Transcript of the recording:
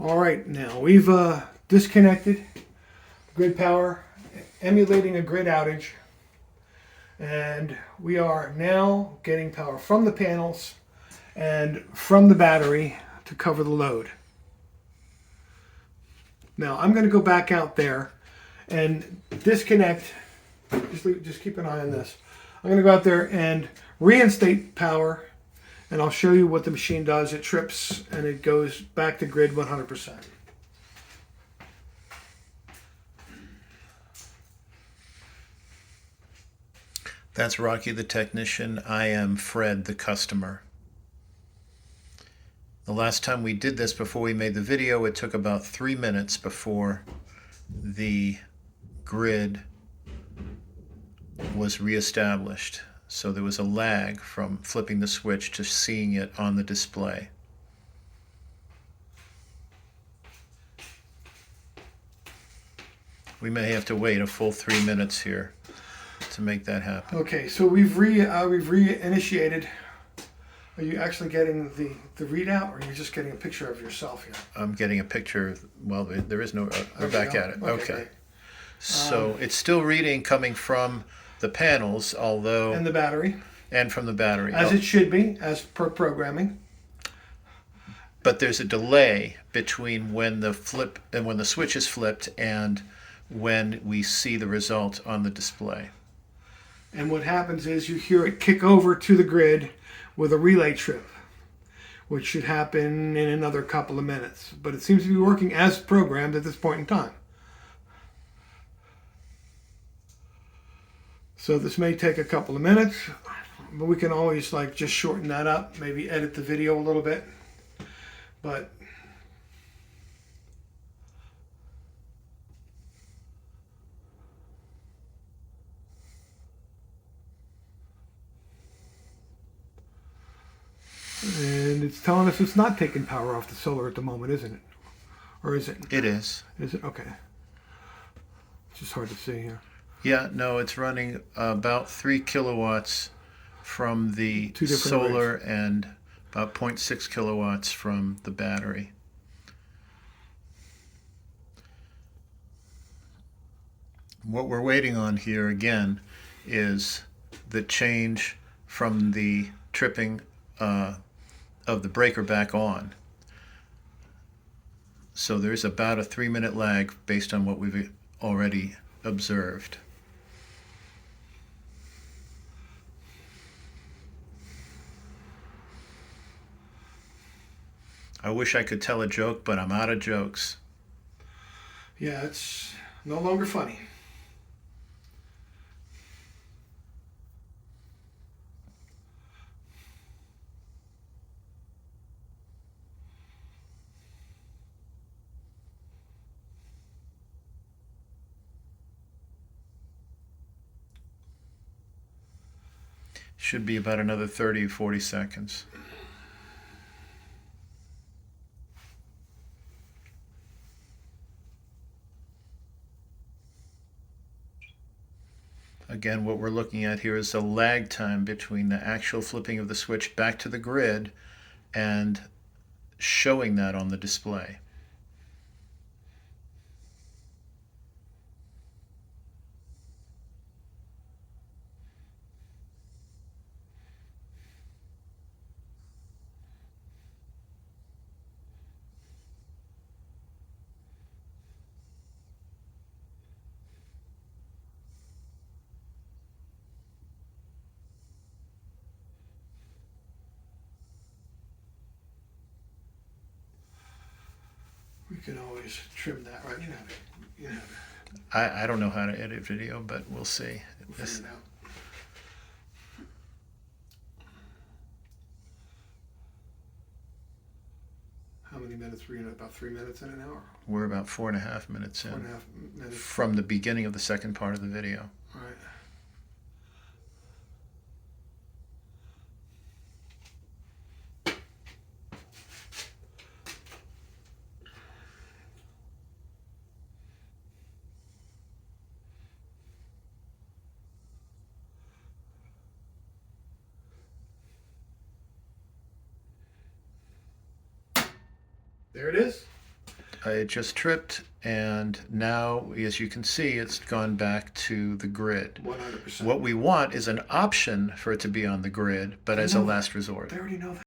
All right, now we've disconnected grid power, emulating a grid outage, and we are now getting power from the panels and from the battery to cover the load. Now I'm going to go back out there and disconnect. Just keep an eye on this. I'm going to go out there and reinstate power, and I'll show you what the machine does. It trips and it goes back to grid 100%. That's Rocky the technician. I am Fred the customer. The last time we did this before we made the video, it took about 3 minutes before the grid was reestablished. So there was a lag from flipping the switch to seeing it on the display. We may have to wait a full 3 minutes here to make that happen. Okay, so we've reinitiated. Are you actually getting the readout, or are you just getting a picture of yourself here? I'm getting a picture. Well, there is no. We're back at it. Okay. Great. So it's still reading coming from the panels, although And the battery, and from the battery, as it should be, as per programming. but there's a delay between when the flip and when the switch is flipped and when we see the result on the display. And what happens is you hear it kick over to the grid with a relay trip, which should happen in another couple of minutes. But it seems to be working as programmed at this point in time. So this may take a couple of minutes, but we can always just shorten that up, maybe edit the video a little bit. But and it's telling us it's not taking power off the solar at the moment, isn't it? Or is it? It is. Is it? Okay. It's just hard to see here. Yeah, no, it's running about 3 kilowatts from the solar and about 0.6 kilowatts from the battery. What we're waiting on here again is the change from the tripping of the breaker back on. So there's about a 3-minute lag based on what we've already observed. I wish I could tell a joke, but I'm out of jokes. Yeah, it's no longer funny. Should be about another 30, 40 seconds. Again, what we're looking at here is the lag time between the actual flipping of the switch back to the grid and showing that on the display. We can always trim that, right? You have it. You have it. I don't know how to edit video, but we'll see. We'll figure it out. How many minutes were you in? About 3 minutes in an hour? We're about 4.5 minutes in 4.5 minutes. from the beginning of the second part of the video. All right. There it is. it just tripped, and now, as you can see, it's gone back to the grid. 100%. What we want is an option for it to be on the grid, but as a last resort. They already know that.